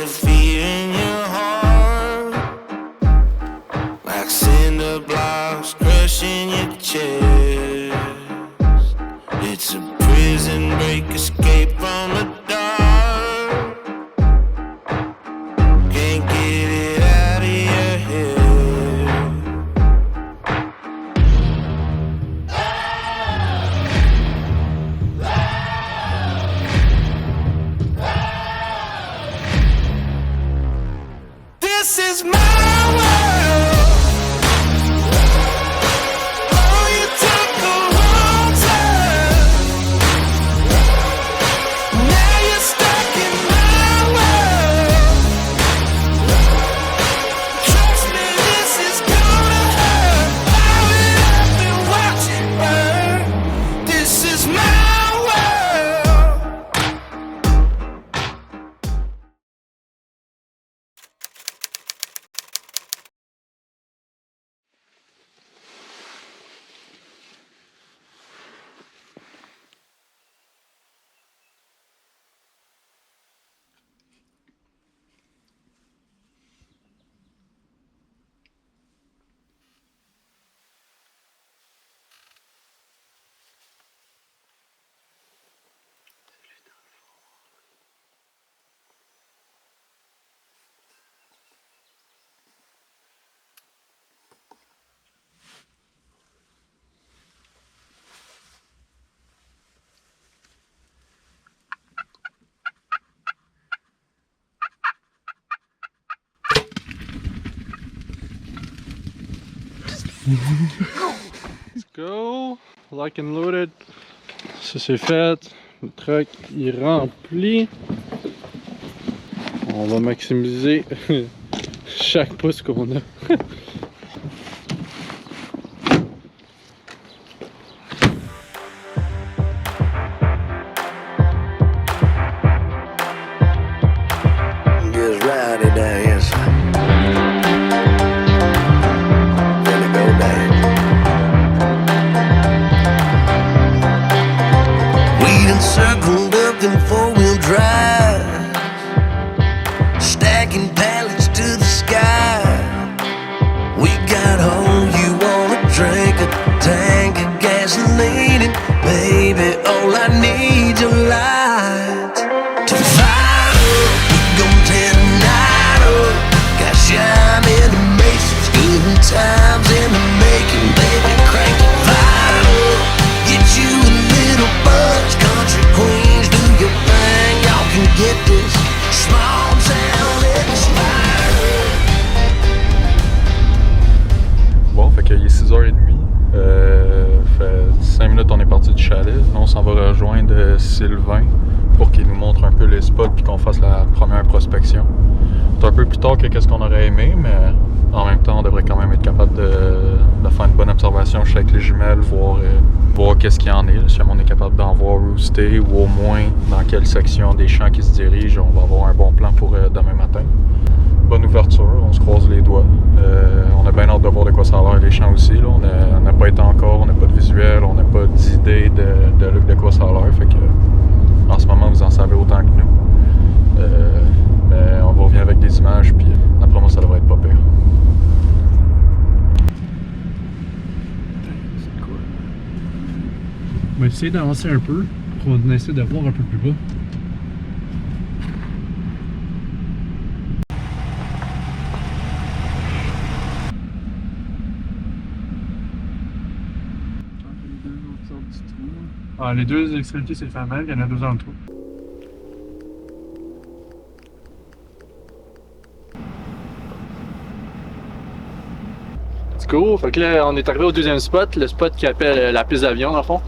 a fear in your heart, like cinder blocks crushing your chest. It's a prison break, escape from the dark. Can't get it out of your head. This is my world. Oh, you took a wrong turn. Now you're stuck in my world. Trust me, this is gonna hurt. I will have to watch it burn. This is my world. Let's go! Lock and loaded. Ça c'est fait. Le truck il est rempli. On va maximiser chaque pouce qu'on a. Just ride it down here, son. Let it go down. We done circled up them four-wheel drive, stacking pallets to the sky. We got home, you wanna drink a tank of gasoline, and baby, all I need your light to fire up. We gon' tear the night up. Got shine in the matrix, good times in the making, baby, crank it, fire up. Get you a little buzz, country queens, do your thing, y'all can get this small town inspired. Bon, fait qu'il est 6h30. Fait 5 minutes on est parti du chalet. Là, on s'en va rejoindre Sylvain pour qu'il nous montre un peu les spots puis qu'on fasse la première prospection. C'est un peu plus tard que qu'est-ce qu'on aurait aimé, mais en même temps on devrait quand même être capable de faire une bonne observation avec les jumelles, voir qu'est-ce qu'il y en est. Là. Si on est capable d'en voir rooster ou au moins dans quelle section des champs qui se dirigent, on va avoir un bon plan pour demain matin. Bonne ouverture, on se croise les doigts. On a bien hâte de voir de quoi ça a l'air les champs aussi. Là. On n'a pas été encore, on n'a pas de visuel, on n'a pas d'idée de look de quoi ça a l'air. Fait que en ce moment vous en savez autant que nous. Mais on va revenir avec des images puis après moi ça devrait être pas pire. C'est cool. On va essayer d'avancer un peu pour essayer de voir un peu plus bas. Ah, les deux extrémités c'est le femelle, il y en a deux en tout. C'est cool. Fait que là, on est arrivé au deuxième spot, le spot qui appelle la piste d'avion, dans le fond.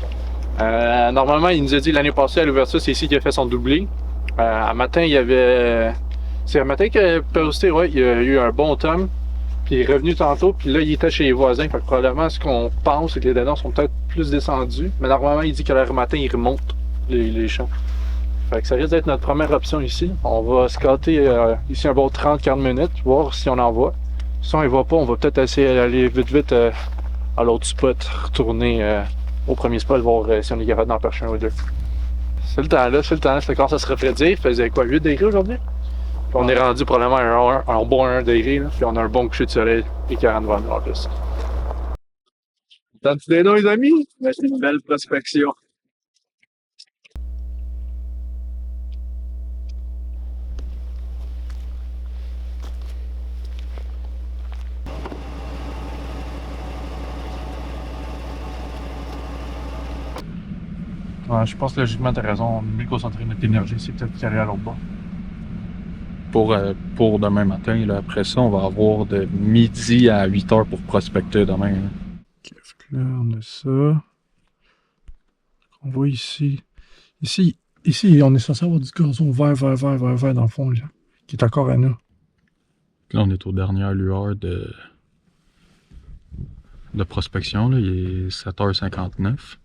Normalement, il nous a dit l'année passée à l'ouverture, c'est ici qu'il a fait son doublé. Un matin, il y avait. C'est un matin qu'il a posté, ouais, il y a eu un bon tome. Puis il est revenu tantôt, puis là, il était chez les voisins. Fait que probablement, ce qu'on pense, c'est que les dindons sont peut-être plus descendus. Mais normalement, il dit que le matin, il remonte les champs. Fait que ça risque d'être notre première option ici. On va scotter ici un bon 30-40 minutes, voir si on en voit. Si on ne voit pas, on va peut-être essayer d'aller vite à l'autre spot, retourner au premier spot, voir si on est capable d'en percher un ou deux. C'est le temps là, c'est le temps là, ça commence à se refroidir. Il faisait quoi, 8 degrés aujourd'hui? On est rendu probablement à un bon 1 degré, là, puis on a un bon coucher de soleil et 40 devant nous en plus. T'as-tu des noms, les amis? C'est une belle prospection. Ouais, je pense que logiquement, t'as raison. On est mieux concentrer notre énergie, c'est peut-être carré à l'autre bord. Pour demain matin, là, après ça, on va avoir de midi à 8h pour prospecter demain. Là. Là, on a ça. On voit ici. Ici, on est censé avoir du gazon vert dans le fond, là, qui est encore à nous. Puis là, on est aux dernières lueurs de prospection. Là. Il est 7h59.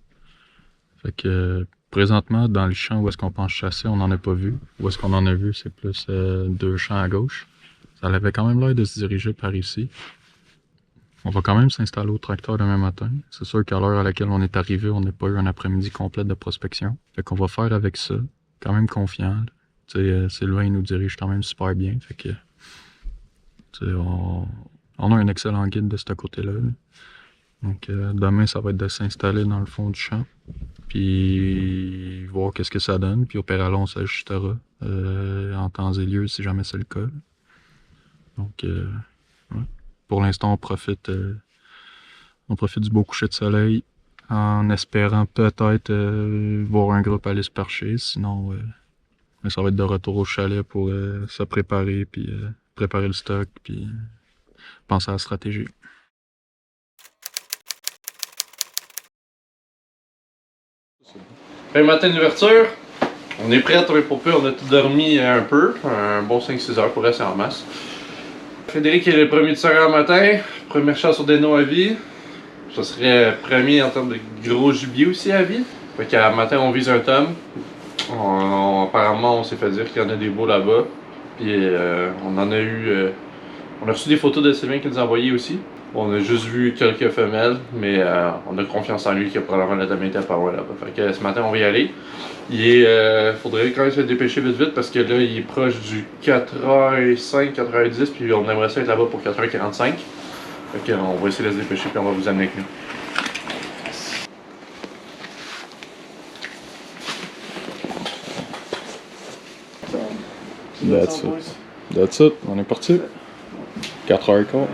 Fait que présentement, dans le champ où est-ce qu'on pense chasser, on n'en a pas vu. Où est-ce qu'on en a vu, c'est plus 2 champs à gauche. Ça avait quand même l'air de se diriger par ici. On va quand même s'installer au tracteur demain matin. C'est sûr qu'à l'heure à laquelle on est arrivé, on n'a pas eu un après-midi complet de prospection. Fait qu'on va faire avec ça. Quand même confiant. Tu sais, Sylvain, il nous dirige quand même super bien. Fait que, tu sais, on a un excellent guide de ce côté-là. Là. Donc, demain, ça va être de s'installer dans le fond du champ. Puis, voir qu'est-ce que ça donne. Puis, au pire, on s'ajustera en temps et lieu si jamais c'est le cas. Donc, ouais. Pour l'instant, on profite du beau coucher de soleil en espérant peut-être voir un groupe aller se percher. Sinon, ça va être de retour au chalet pour se préparer, puis préparer le stock, puis penser à la stratégie. Fin matin d'ouverture, on est prêt, on est pour peu, on a tout dormi un peu, un bon 5-6 heures pour rester en masse. Frédéric est le premier de soeur en matin, première chasse au déno à vie. Ça serait premier en termes de gros gibier aussi à vie. Fait qu'à matin on vise un tome. Apparemment on s'est fait dire qu'il y en a des beaux là-bas. Puis on en a eu. On a reçu des photos de Sylvain qui nous a envoyé aussi. On a juste vu quelques femelles, mais on a confiance en lui qu'il y a probablement la dame était pas loin là-bas. Fait que ce matin on va y aller. Il faudrait quand même se dépêcher vite parce que là il est proche du 4h05, 4h10 puis on aimerait ça être là-bas pour 4h45. Fait qu'on va essayer de se dépêcher puis on va vous amener avec nous. That's it. On est parti. 4h15.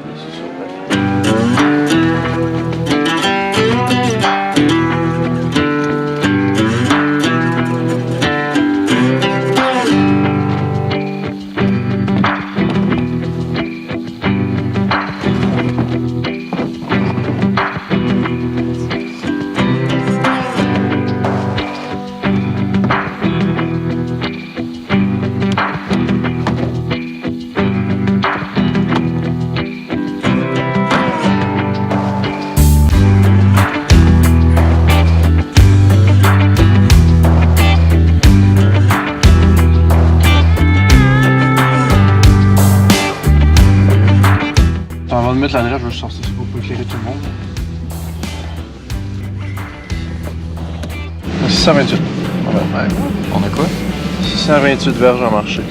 Avant de mettre l'adresse, je vais sortir ça pour éclairer tout le monde. 628. Ouais. On a quoi? 628 verges en marché.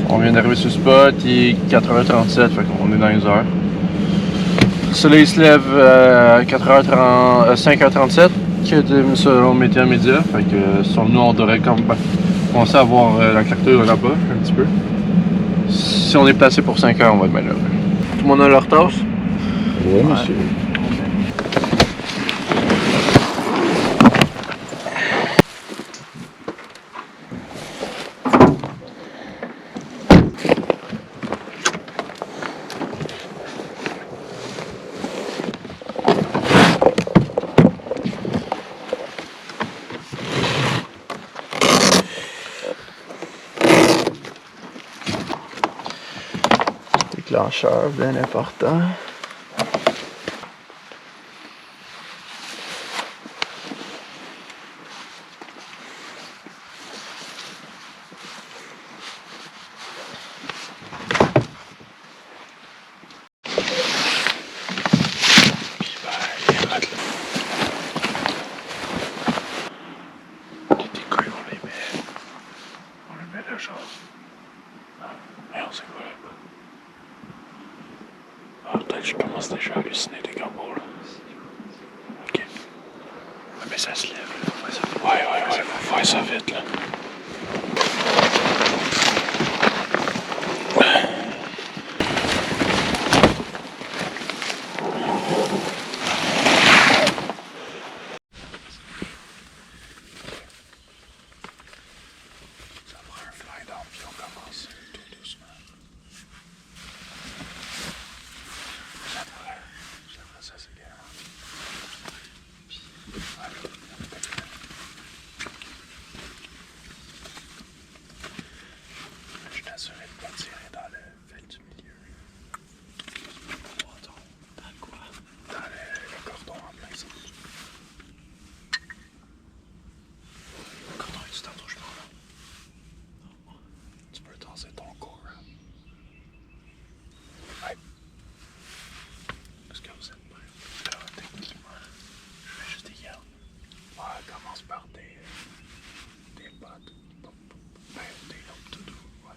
On vient d'arriver sur le spot, il est 4h37, fait qu'on est dans les heures. Le soleil se lève à 5h37, selon Météo Média. Fait que sur nous, on devrait commencer à voir la clarté là-bas un petit peu. Si on est placé pour 5 heures, on va être bien là. Tout le monde a leur tasse? Oui, monsieur. Déclencheur bien important. Les décoils, on les met là, genre. ça se lève. Ouais, faut faire ça vite, là. Ça prend un fly down, puis on commence tout doucement. J'aimerais ça, c'est bien. Puis, voilà, je t'assurais de pas tirer dans le fil du milieu. Dans quoi? Dans le cordon en plein centre. Le cordon est-tu dans ton chemin? Non. Tu peux tasser ton cours. Ouais. Est-ce que vous êtes prêts? Techniquement, je fais juste des gardes. Ouais, commence par des bottes. Ben, des lampes tout doux. Ouais.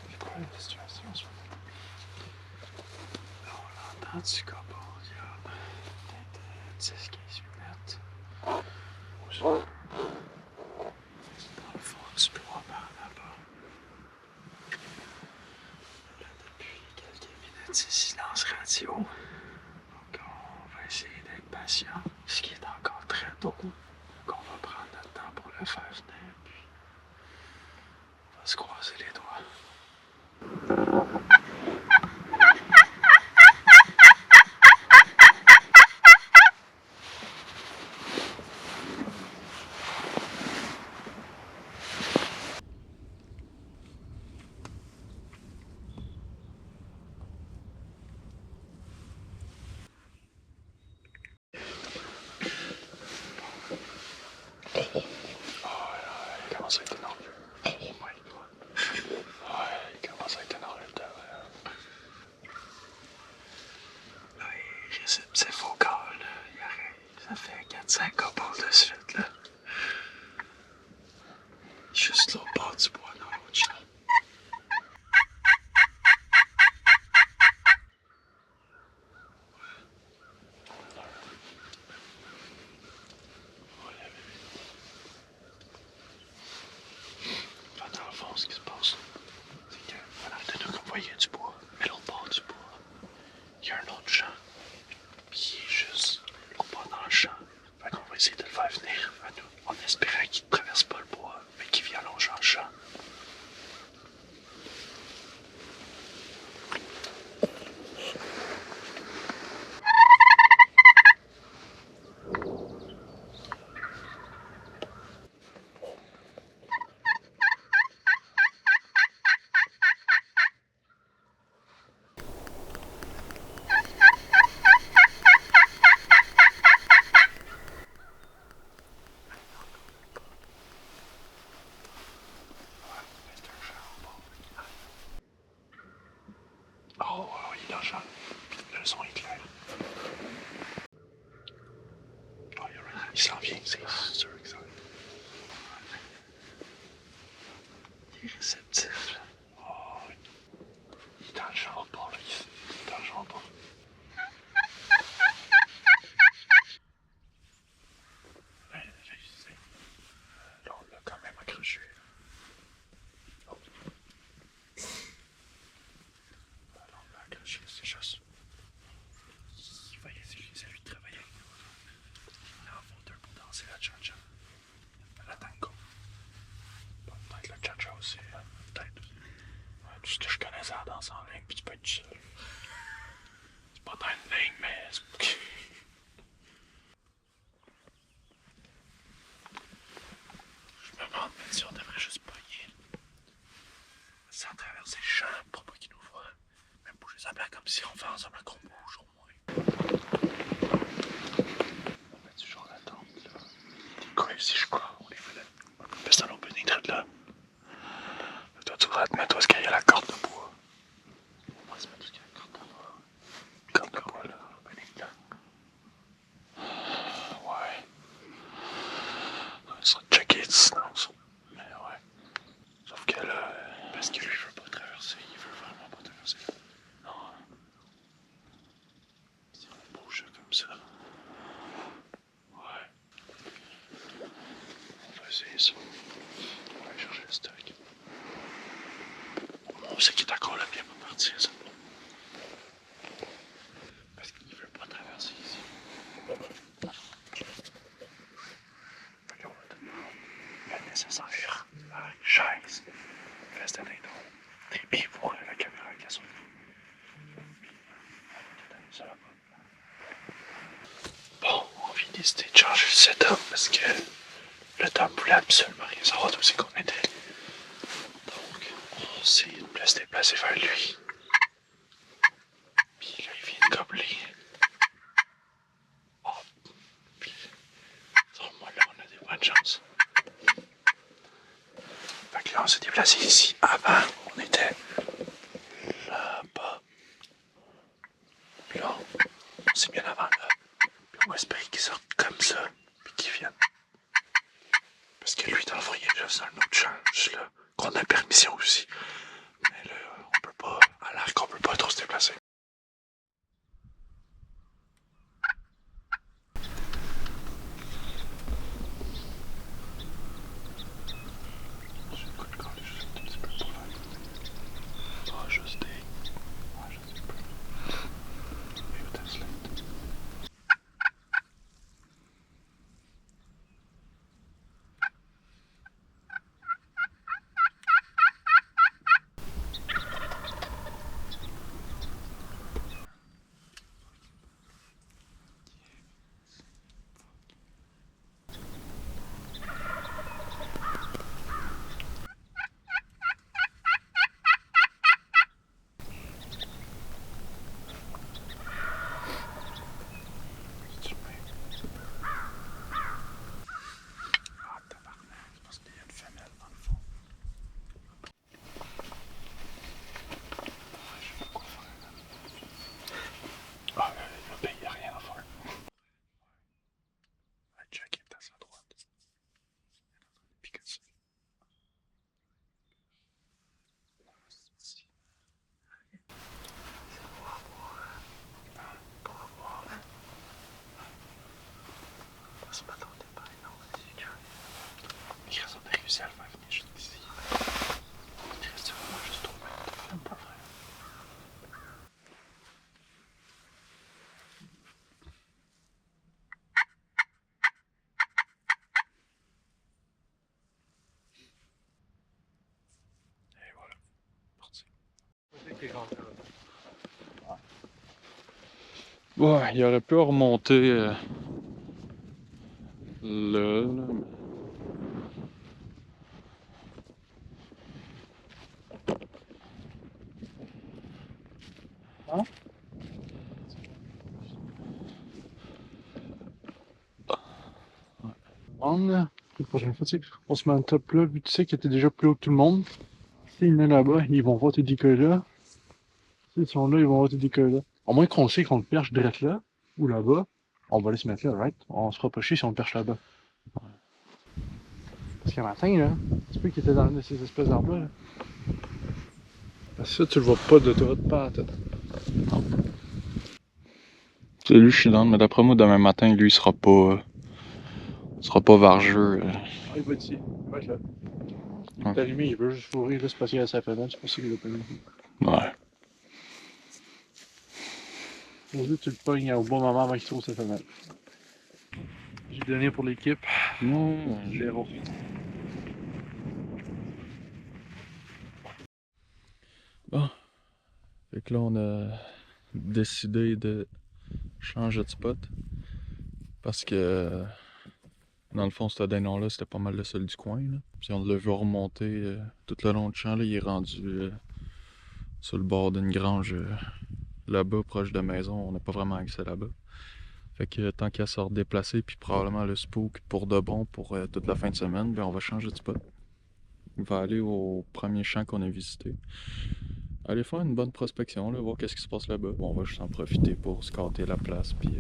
C'est quoi la situation en ce moment? Là, on l'entend du copain, regarde. Peut-être 10-15 minutes. Dans le fond du bois par là-bas. Là, depuis quelques minutes, c'est silence radio. Donc, on va essayer d'être patient, ce qui est encore très tôt. Donc, on va prendre notre temps pour le faire venir, puis on va se croiser les doigts. Il commence à être énorme. Oh my god. Ouais, il commence à être énorme le temps. Là, il est réceptif vocal. Il arrête. Ça fait 4-5 couples de suite. Là. Juste l'autre bord du bois dans l'autre champ. Dans le fond, ce qui se passe, c'est qu'en arrière de nous, comme vous voyez du bois, mais l'autre bord du bois, il y a un autre champ. Puis il est juste l'autre bord dans le champ. Fait qu'on va essayer de le faire venir à nous, en espérant qu'il ne traverse pas le bois, mais qu'il vienne longer le champ. Oh, il est dans le champ. Le son est clair. Oh, il s'en vient, c'est sûr que ça va. Il est réceptif. Oh, il est dans le champ au bord, là. Il est dans le champ au bord. Là, on l'a quand même accroché. Oh. Alors, on l'a accroché, c'est juste. Il va essayer de travailler. Il en faut deux pour danser la cha-cha. La tango. Peut-être le cha-cha aussi. Peut-être. Ouais, tout ce que je connais, c'est la danse en ligne, puis tu peux être tout seul. C'est pas dans une ligne, mais c'est. Je me demande même si on devrait juste pogner. Sans traverser le champ pour pas qu'ils nous voient. Même bouger sa plaque comme si on fait ensemble qu'on bouge au moins. On va toujours l'attendre là. Des coins ici, je crois. On les fait là. Personne on peut venir de là. Toi, tu voudrais te mettre où est-ce qu'il y a la corde de bois. On va se mettre où est-ce qu'il y a la corde de bois. partir, ça. Parce qu'il veut pas traverser ici. Fait qu'on va te demander le nécessaire. La chaise. Reste dans les dos. Tes pieds pour la caméra qui sont. Bon, on vient d'essayer de changer le setup parce que le Tom voulait absolument rien savoir d'où c'est qu'on était. Donc, on s'est déplacé vers lui. Puis là, il vient de gobeler. Oh. Puis, moi là, on a des bonnes chances. Fait que là, on s'est déplacé ici. Avant, on était là-bas. Puis là, on s'est mis en avant là. Puis on va espérer qu'il sorte comme ça. Puis qu'il vienne. Parce que lui, dans le fond, il est juste un autre change là. Qu'on a permission aussi. Mais là, on peut pas. À l'air qu'on peut pas trop se déplacer. À le faire venir juste ici. Il reste vraiment juste au mètre. Même pas vrai. Et voilà. Parti. Ouais, il aurait pu remonter là, mais... Hein? La prochaine fois, tu sais, on se met en top là, vu que tu sais qu'il était déjà plus haut que tout le monde. S'ils venaient là-bas, ils vont voir tes décollés là. S'ils sont là, ils vont voir tes décollés là. Au moins qu'on sait qu'on le perche direct là, ou là-bas, on va aller se mettre là, right? On se fera pas chier si on le perche là-bas. Parce qu'un matin, là, tu peux qu'il était dans une de ces espèces d'arbres là. Parce que ça, tu le vois pas de l'autoroute pas à tête. Non. C'est lui, je suis dans, mais d'après moi, demain matin, lui, il sera pas vargeux. Ah, il va être ici. Il va être là. Il est allumé, il veut juste fourrer, là, c'est parce qu'il a sa femelle, c'est pour ça qu'il l'a pas mis. Ouais. Aujourd'hui, tu le pognes au bon moment avant qu'il trouve sa femelle. J'ai donné pour l'équipe. Non, zéro. Bon. Fait que là, on a décidé de changer de spot. Parce que, dans le fond, ce dindon-là, c'était pas mal le seul du coin. Là. Puis on l'a vu remonter tout le long du champ. Là, il est rendu sur le bord d'une grange là-bas, proche de la maison. On n'a pas vraiment accès là-bas. Fait que tant qu'à se redéplacer, puis probablement le spook pour de bon pour toute la fin de semaine, ben on va changer de spot. On va aller au premier champ qu'on a visité. Aller faire une bonne prospection, là, voir qu'est-ce qui se passe là-bas. Bon, on va juste en profiter pour scotter la place, puis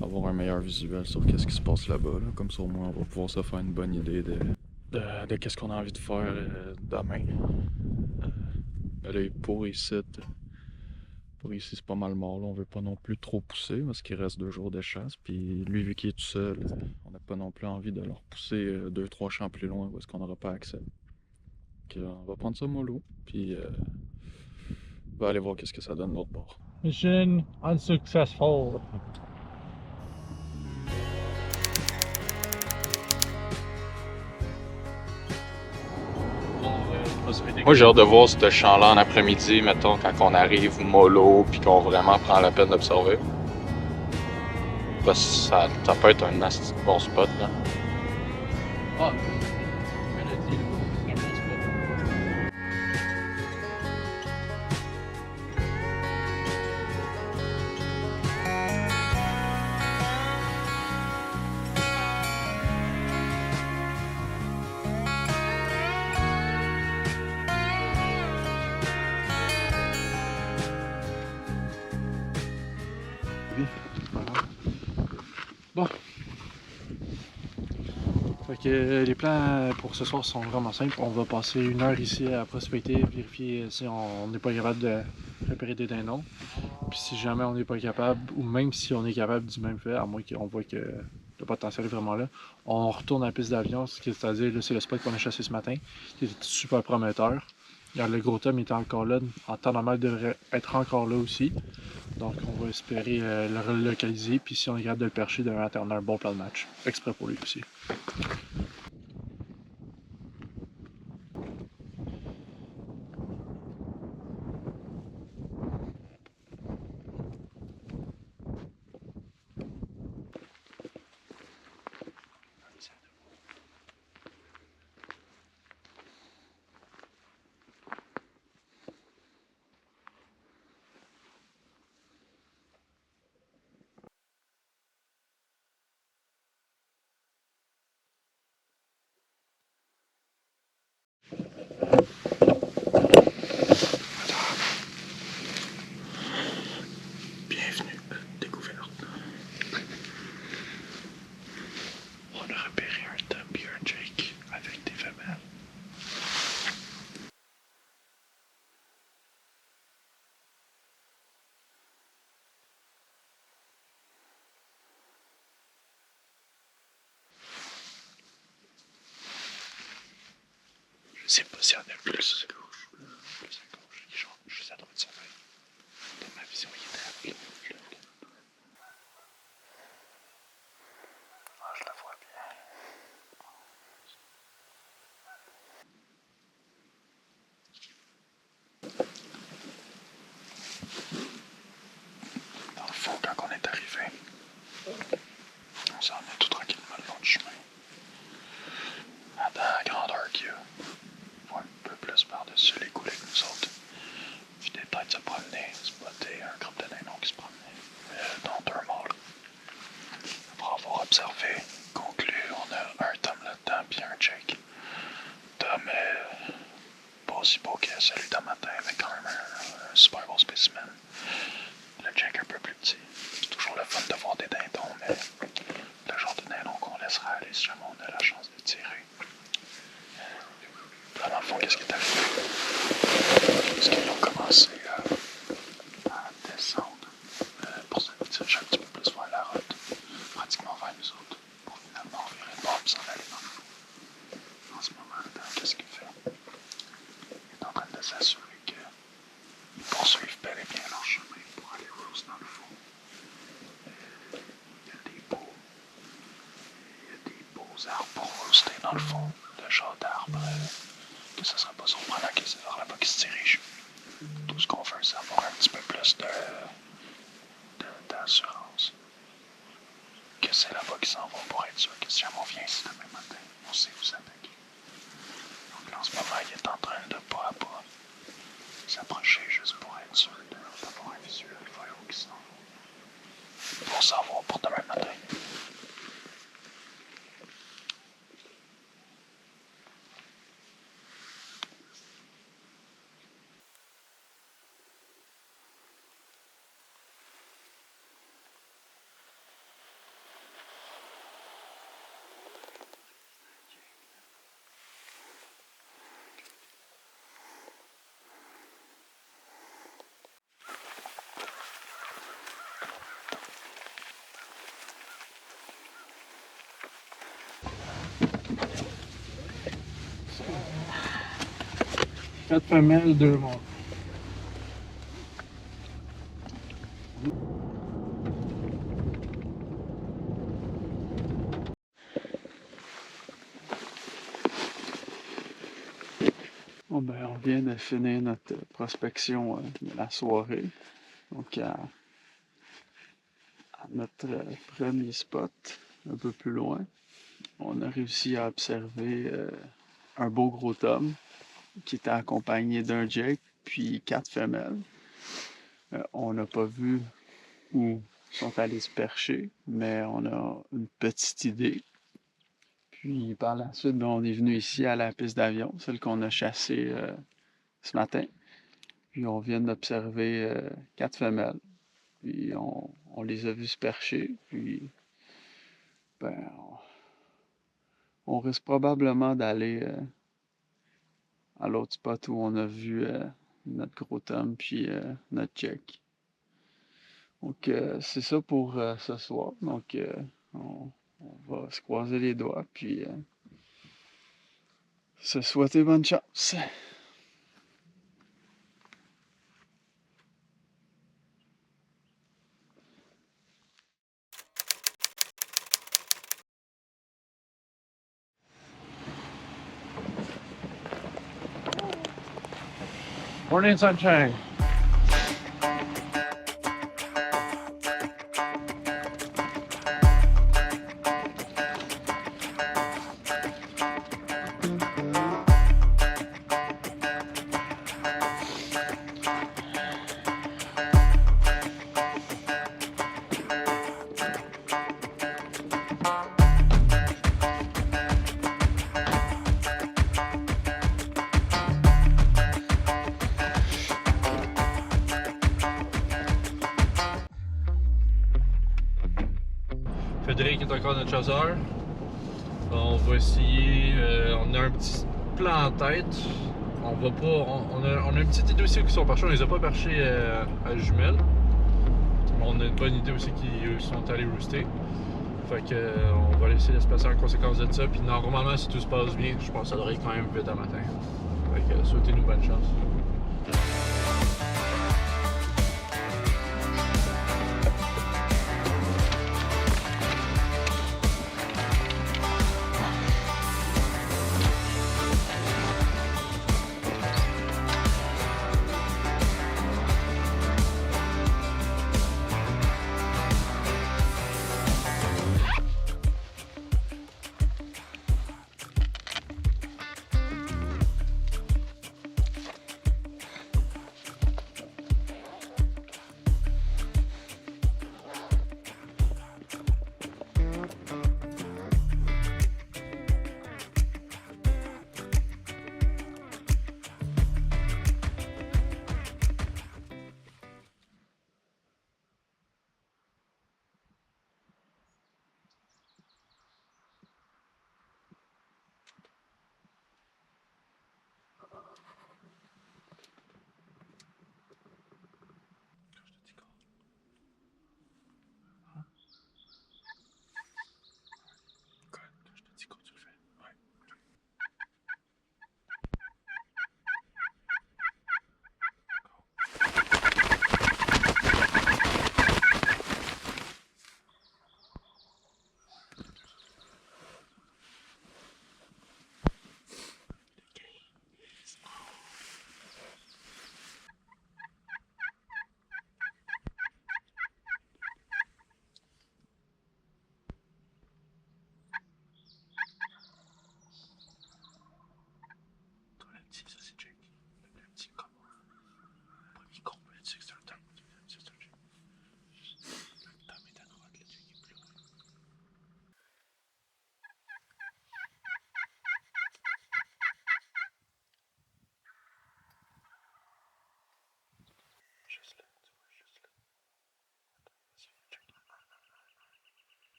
avoir un meilleur visuel sur qu'est-ce qui se passe là-bas. Là. Comme ça, au moins, on va pouvoir se faire une bonne idée de qu'est-ce qu'on a envie de faire demain. Là, pour ici, c'est pas mal mort. Là. On veut pas non plus trop pousser parce qu'il reste 2 jours de chasse. Puis lui, vu qu'il est tout seul, on n'a pas non plus envie de le repousser 2-3 champs plus loin parce qu'on n'aura pas accès. Donc, on va prendre ça mollo. Puis On va aller voir qu'est-ce que ça donne de l'autre bord. Mission unsuccessful. Moi, j'ai hâte de voir ce champ-là en après-midi, mettons, quand on arrive mollo, puis qu'on vraiment prend la peine d'observer. Parce que ça peut être un assez bon spot, là. Ah, bon. Fait que les plans pour ce soir sont vraiment simples. On va passer 1 heure ici à prospecter, vérifier si on n'est pas capable de repérer des dindons. Puis si jamais on n'est pas capable, ou même si on est capable du même fait, à moins qu'on voit que le potentiel est vraiment là, on retourne à la piste d'avion, c'est-à-dire là c'est le spot qu'on a chassé ce matin, qui est super prometteur. Regarde, le gros Tom était encore là, en temps normal il devrait être encore là aussi. Donc on va espérer le relocaliser, puis si on est capable de le percher, on a un bon plan de match, exprès pour lui aussi. Bienvenue à Découverte. On a repéré un Tom et un Jake avec des femelles. Je sais pas s'il y en a plus à gauche. Plus à gauche. Il genre juste à droite de sa feuille. Dans ma vision, il est très bleu. Ah, je la vois bien. Dans le fond, quand on est arrivé, on s'en est tout tranquillement le long du chemin. À la grandeur qu'il y a. Un peu plus par-dessus les coulées que nous autres. Puis des têtes se promener, spotter un groupe de nains qui se promenait dans 2 mâles. Après avoir observé, conclu, on a un Tom là-dedans puis un Jake. Tom est pas aussi beau que celui d'un matin, mais quand même un super beau spécimen. Le Jake un peu plus petit. C'est toujours le fun de voir des dindons, mais le genre de dindon qu'on laissera aller si jamais on a la chance de tirer. Là, dans le fond, qu'est-ce qui est arrivé? Parce qu'ils ont commencé à descendre pour se diriger un petit peu plus vers la route, pratiquement vers nous autres, pour finalement virer de bord et s'en aller dans le fond. En ce moment, qu'est-ce qu'il fait? Il est en train de s'assurer qu'ils poursuivent bel et bien leur chemin pour aller rose dans le fond. Il y a des beaux arbres pour roaster dans le fond, le genre d'arbre. Que ce ne serait pas surprenant que c'est vers là-bas qu'ils se dirigent. Tout ce qu'on veut, c'est avoir un petit peu plus d'assurance. Que c'est là-bas qu'ils s'en vont pour être sûr que si jamais on vient ici demain matin, on sait où s'attaquer. Donc là, en ce moment, il est en train de pas à pas s'approcher juste pour être sûr d'avoir un visuel vers où ils s'en vont. Pour savoir pour demain matin. Quatre femelles, 2 mâles. Bon ben, on vient de finir notre prospection de la soirée. Donc à notre premier spot, un peu plus loin, on a réussi à observer un beau gros tome qui était accompagné d'un Jake puis 4 femelles. On n'a pas vu où sont allés se percher, mais on a une petite idée. Puis par la suite, ben, on est venu ici à la piste d'avion, celle qu'on a chassée ce matin. Puis on vient d'observer 4 femelles. Puis on les a vues se percher. Puis ben, on risque probablement d'aller à l'autre spot où on a vu notre gros tome puis notre Jack. Donc c'est ça pour ce soir. Donc on va se croiser les doigts puis se souhaiter bonne chance. Morning, sunshine. Frédéric est encore notre chasseur. On va essayer. On a un petit plan en tête. On va pas. On a une petite idée aussi qui sont perchés. On les a pas perchés à jumelles. Mais on a une bonne idée aussi qu'ils sont allés rooster. Fait que on va essayer de se passer en conséquence de ça. Puis normalement, si tout se passe bien, je pense que ça devrait être quand même vite à matin. Fait que souhaitez-nous bonne chance.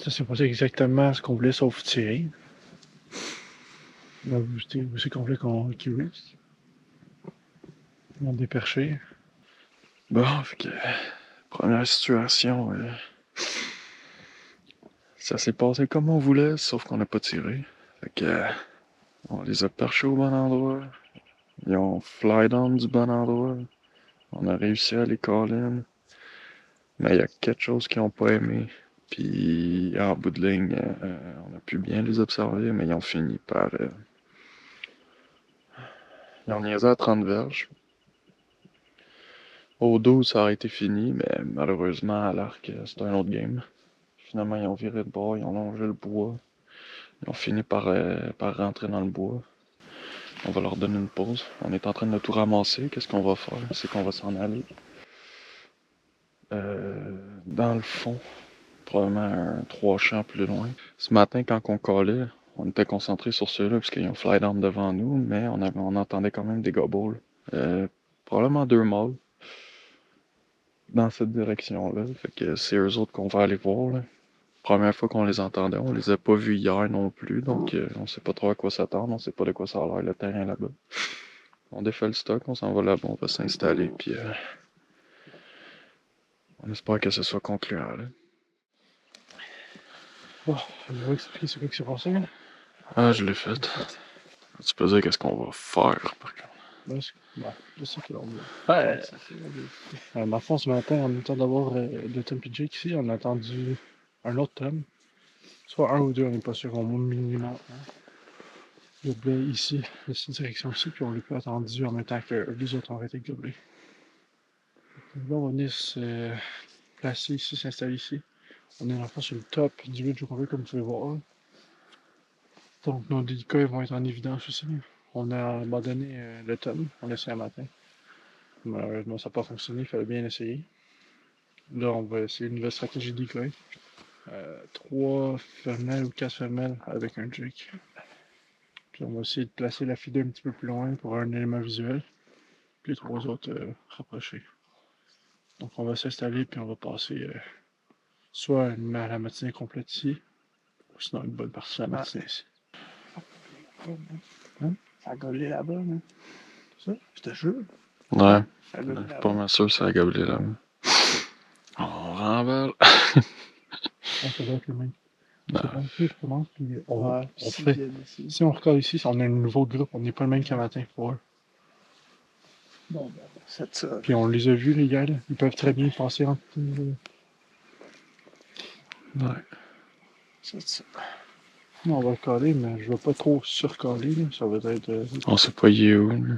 Ça s'est passé exactement ce qu'on voulait, sauf tirer. On a aussi qu'on voulait qu'on kiwi. On a déperché. Bon, fait que. Première situation, ça s'est passé comme on voulait, sauf qu'on n'a pas tiré. Fait que. On les a perchés au bon endroit. Ils ont fly down du bon endroit. On a réussi à les call-in. Mais il y a quelque chose qu'ils n'ont pas aimé. Puis en bout de ligne, on a pu bien les observer, mais ils ont fini par. Ils ont niaisé à 30 verges. Au 12, ça aurait été fini, mais malheureusement, à l'arc, c'était un autre game. Finalement, ils ont viré de bord, ils ont longé le bois. Ils ont fini par rentrer dans le bois. On va leur donner une pause. On est en train de tout ramasser. Qu'est-ce qu'on va faire? C'est qu'on va s'en aller dans le fond. Probablement 3 champs plus loin. Ce matin, quand on collait, on était concentré sur ceux-là parce qu'ils ont fly down devant nous, mais on entendait quand même des gobbles. Probablement 2 mâles dans cette direction-là. Fait que c'est eux autres qu'on va aller voir. Là. Première fois qu'on les entendait, on les a pas vus hier non plus, donc on sait pas trop à quoi s'attendre, on sait pas de quoi ça a l'air le terrain là-bas. On défait le stock, on s'en va là-bas, on va s'installer, puis on espère que ce soit concluant. Là. Bon, je vais expliquer ce qui s'est passé. Là. Ah, je l'ai fait. Tu peux dire qu'est-ce qu'on va faire, par contre. Je sais que l'on va. Dans le fond, ce matin, en même temps d'avoir le Tom PJ ici, on a attendu un autre Tom. Soit un ou deux, on n'est pas sûr, au minimum. Hein. Le blé ici, de cette direction-ci, puis on l'a pas attendu en même temps que les autres ont arrêté de gobeler. Là, on va venir se placer ici, s'installer ici. On est dans le fond sur le top du ridge qu'on veut, comme vous pouvez voir. Donc, nos decoys vont être en évidence aussi. On a abandonné le Tom, on l'a essayé un matin. Malheureusement, ça n'a pas fonctionné, il fallait bien essayer. Là, on va essayer une nouvelle stratégie de decoy. 3 femelles ou 4 femelles avec un Drake. Puis on va essayer de placer la feeder un petit peu plus loin pour un élément visuel. Puis les 3 autres rapprochés. Donc on va s'installer puis on va passer soit la matinée complète ici, ou sinon une bonne partie de la matinée ici. Hein? Ça a gaulé là-bas, hein? C'est ça? Je te jure. Ouais, Ça a gaulé là-bas. pas mal sûr que ça a gobelé là. On remballe. Ça doit être le même. Non. C'est bon, je commence, puis on fait. Si on regarde ici, on a un nouveau groupe, on n'est pas le même qu'un matin pour eux. Bon, ben, c'est ça. Puis on les a vus, les gars, là. Ils peuvent très bien passer entre. Ouais. C'est ça. Non, on va le caler, mais je vais pas trop surcaler, là. Ça va être. On sait pas il est où. Là.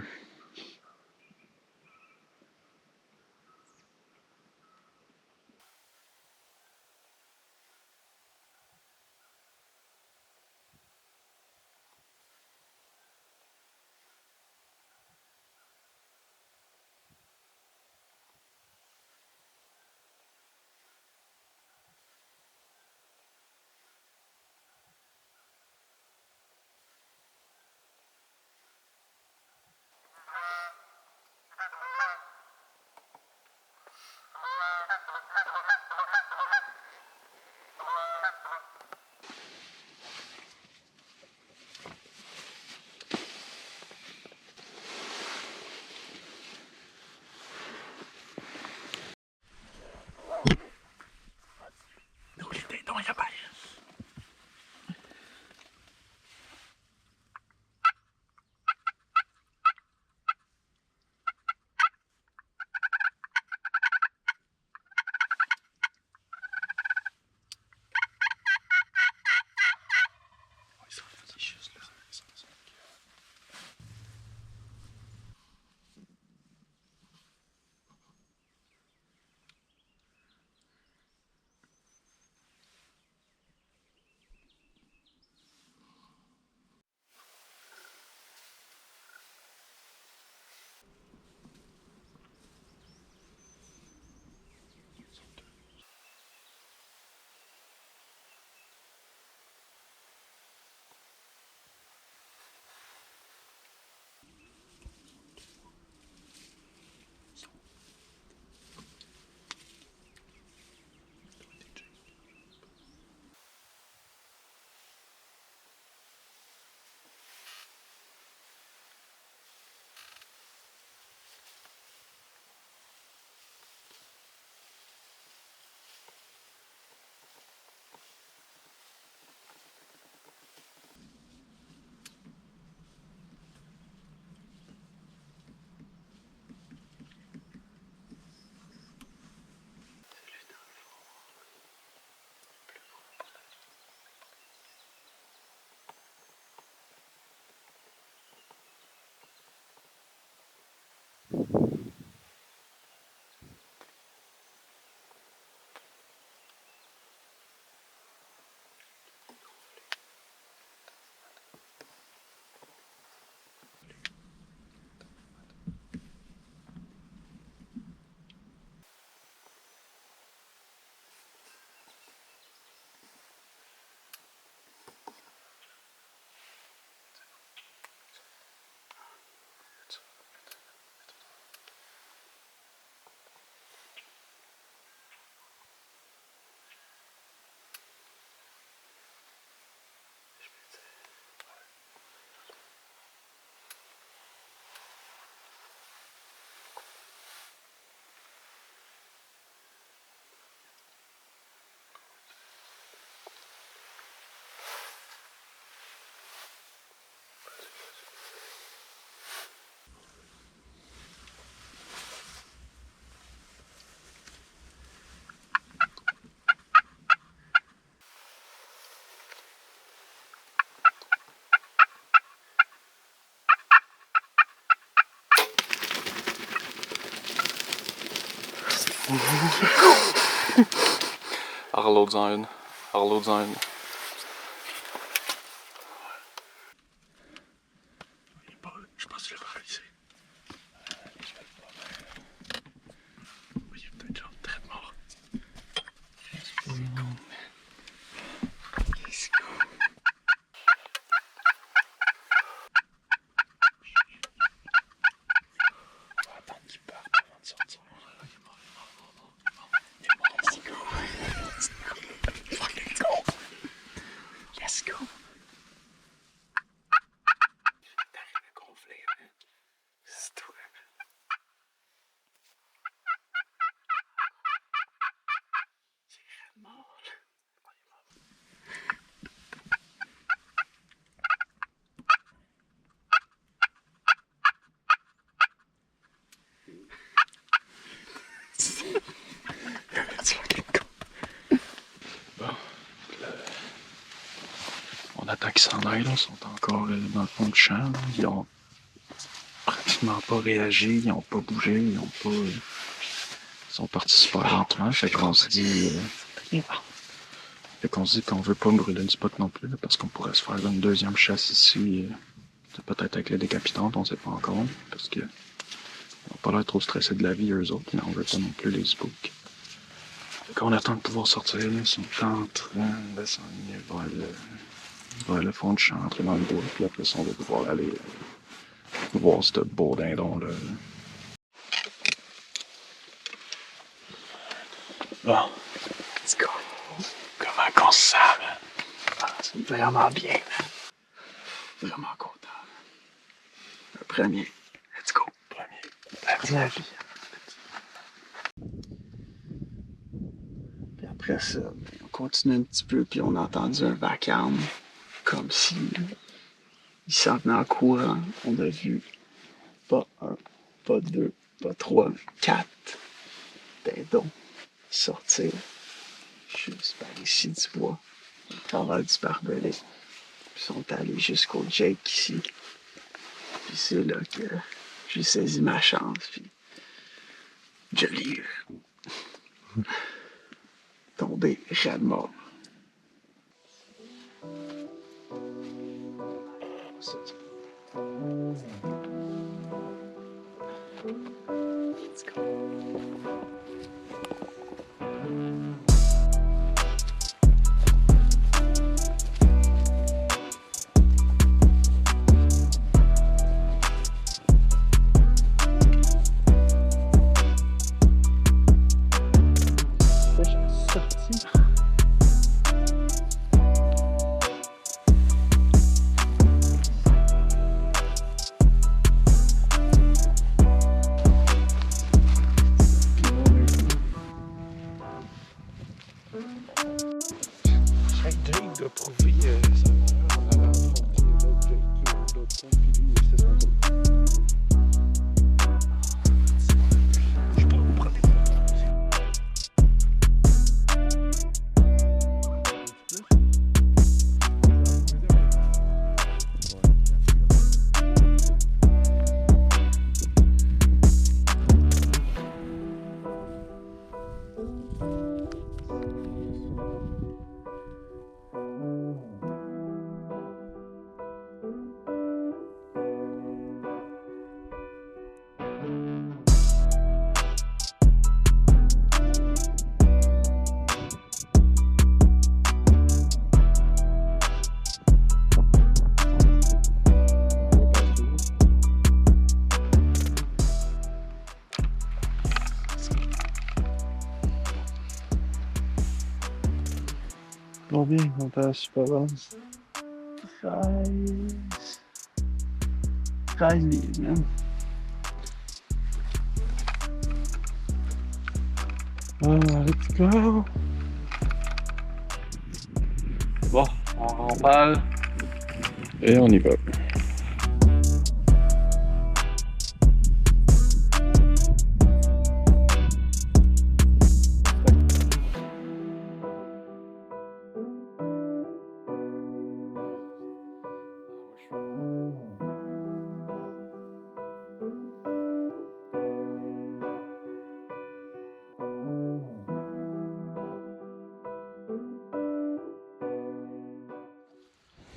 Reload-en une. Reload-en une. Je pense que je vais paralyser. Oui, il est peut-être genre très mort. Let's go. On va attendre qu'il parte avant de sortir. Il est mort. Let's go. Fucking go. Let's go. T'arrives à gonfler, man. C'est toi, man. C'est mort, là. On attend qu'ils s'en aillent, là. Ils sont encore dans le fond du champ. Là. Ils ont pratiquement pas réagi, ils ont pas bougé, ils ont pas. Ils sont partis super lentement. Fait qu'on se dit. Fait qu'on se dit qu'on veut pas brûler le spot non plus, là, parce qu'on pourrait se faire une deuxième chasse ici. Peut-être avec les décapitantes, on sait pas encore. Parce que. Ils ont pas l'air trop stressés de la vie, eux autres, mais on veut pas non plus les spooks. Fait qu'on attend de pouvoir sortir, là. Ils sont en train de s'enligner vers le fond du champ, entrer dans le bois, puis après ça, on va pouvoir aller voir ce beau dindon-là. Bon, let's go. Comment qu'on se sent, man? Ah, c'est vraiment bien, man. Vraiment content. Le premier. Let's go. Premier. La vie. Puis après ça, on continue un petit peu, puis on a entendu un vacarme, comme si il s'en venait en courant. On a vu pas un, pas deux, pas trois, 4 dindons sortir juste par ici du bois, au travers du barbelé. Puis ils sont allés jusqu'au Jake ici. Puis c'est là que j'ai saisi ma chance, puis je l'ai eu. Tombé raide mort. Let's go. Chaque Jake doit prouver sa valeur en allant affronter d'autres Jake qui ont d'autres points, puis lui, c'est son tour. Je peux vous prendre des Combien on passe super bon? 13 livres, man. Let's go! Bon, on remballe. Et on y va.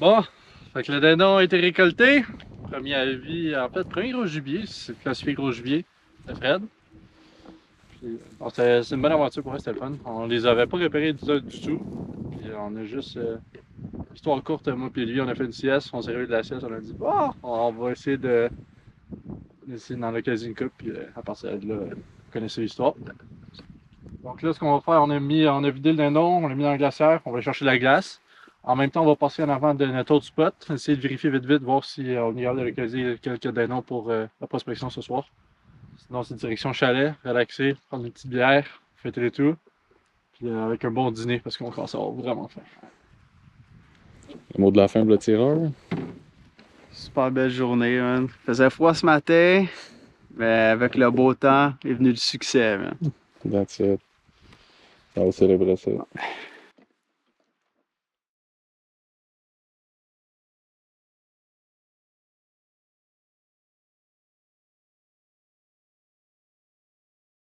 Bon, fait que le dindon a été récolté. Premier avis, en fait, premier gros gibier, c'est classifié gros gibier, c'est Fred. Puis, bon, c'est une bonne aventure pour eux, c'était le fun. On les avait pas repérés du tout. Puis on a juste, histoire courte, moi puis lui, on a fait une sieste, on s'est réveillé de la sieste, on a dit, oh, on va essayer d'en occaser une coupe, puis à partir de là, vous connaissez l'histoire. Donc là, ce qu'on va faire, on a vidé le dindon, on l'a mis dans le glacière, on va aller chercher la glace. En même temps, on va passer en avant de notre autre spot, essayer de vérifier vite, voir si on est capable de localiser quelques dindons pour la prospection ce soir. Sinon, c'est direction chalet, relaxer, prendre une petite bière, fêter le tout, puis avec un bon dîner parce qu'on commence à avoir vraiment faim. Le mot de la fin pour le tireur. Super belle journée, man. Il faisait froid ce matin, mais avec le beau temps est venu le succès, man. That's it. On va célébrer ça.